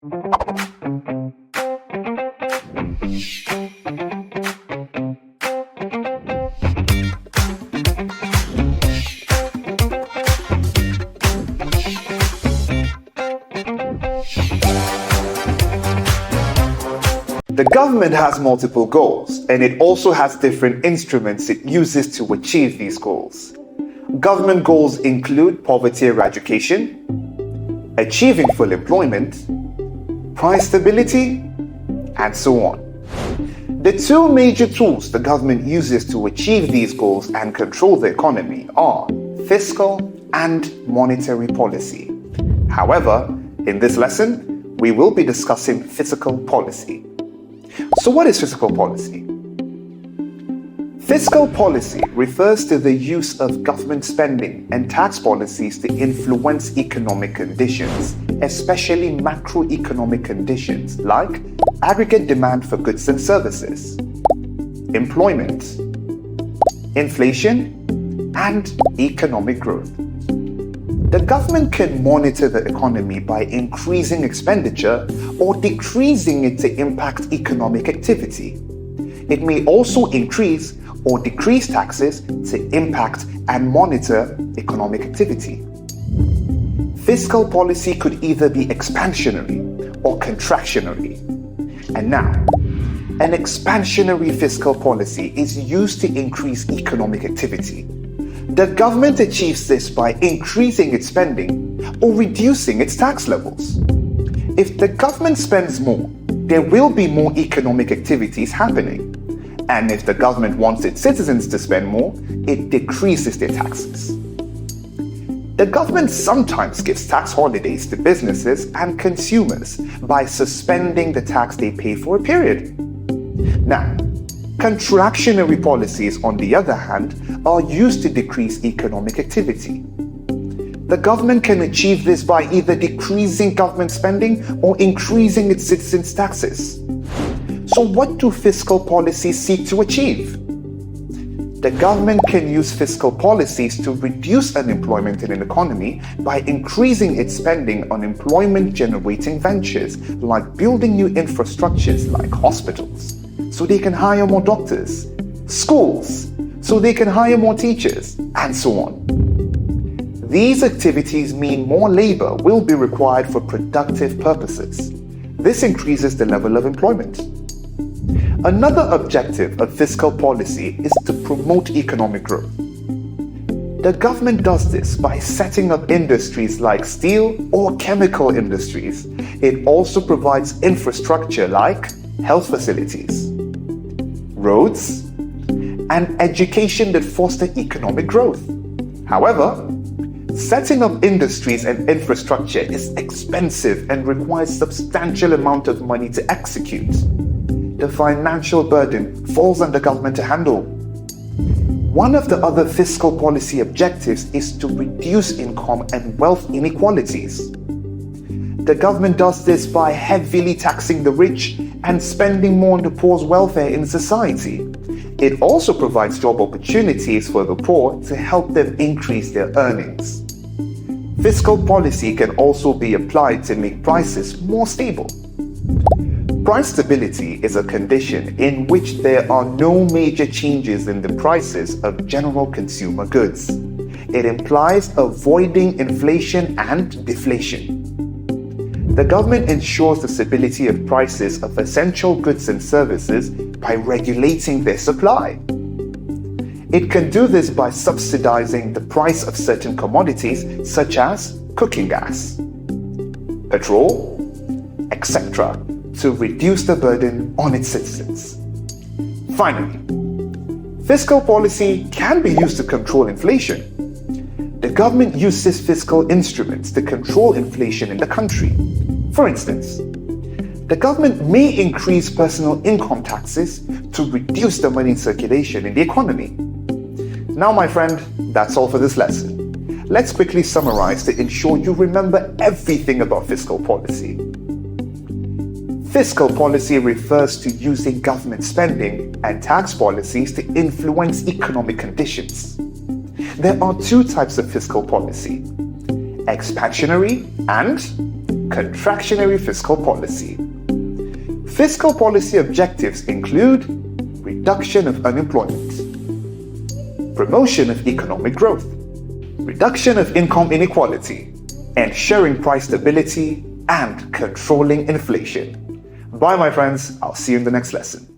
The government has multiple goals, and it also has different instruments it uses to achieve these goals. Government goals include poverty eradication, achieving full employment, price stability, and so on. The two major tools the government uses to achieve these goals and control the economy are fiscal and monetary policy. However, in this lesson, we will be discussing fiscal policy. So what is fiscal policy? Fiscal policy refers to the use of government spending and tax policies to influence economic conditions, especially macroeconomic conditions like aggregate demand for goods and services, employment, inflation, and economic growth. The government can monitor the economy by increasing expenditure or decreasing it to impact economic activity. It may also increase or decrease taxes to impact and monitor economic activity. Fiscal policy could either be expansionary or contractionary. And now, an expansionary fiscal policy is used to increase economic activity. The government achieves this by increasing its spending or reducing its tax levels. If the government spends more, there will be more economic activities happening. And if the government wants its citizens to spend more, it decreases their taxes. The government sometimes gives tax holidays to businesses and consumers by suspending the tax they pay for a period. Now, contractionary policies, on the other hand, are used to decrease economic activity. The government can achieve this by either decreasing government spending or increasing its citizens' taxes. So what do fiscal policies seek to achieve? The government can use fiscal policies to reduce unemployment in an economy by increasing its spending on employment-generating ventures like building new infrastructures like hospitals, so they can hire more doctors, schools, so they can hire more teachers, and so on. These activities mean more labor will be required for productive purposes. This increases the level of employment. Another objective of fiscal policy is to promote economic growth. The government does this by setting up industries like steel or chemical industries. It also provides infrastructure like health facilities, roads, and education that foster economic growth. However, setting up industries and infrastructure is expensive and requires substantial amount of money to execute. The financial burden falls on the government to handle. One of the other fiscal policy objectives is to reduce income and wealth inequalities. The government does this by heavily taxing the rich and spending more on the poor's welfare in society. It also provides job opportunities for the poor to help them increase their earnings. Fiscal policy can also be applied to make prices more stable. Price stability is a condition in which there are no major changes in the prices of general consumer goods. It implies avoiding inflation and deflation. The government ensures the stability of prices of essential goods and services by regulating their supply. It can do this by subsidizing the price of certain commodities such as cooking gas, petrol, etc., to reduce the burden on its citizens. Finally, fiscal policy can be used to control inflation. The government uses fiscal instruments to control inflation in the country. For instance, the government may increase personal income taxes to reduce the money in circulation in the economy. Now, my friend, that's all for this lesson. Let's quickly summarize to ensure you remember everything about fiscal policy. Fiscal policy refers to using government spending and tax policies to influence economic conditions. There are two types of fiscal policy: expansionary and contractionary fiscal policy. Fiscal policy objectives include reduction of unemployment, promotion of economic growth, reduction of income inequality, ensuring price stability, and controlling inflation. Bye, my friends. I'll see you in the next lesson.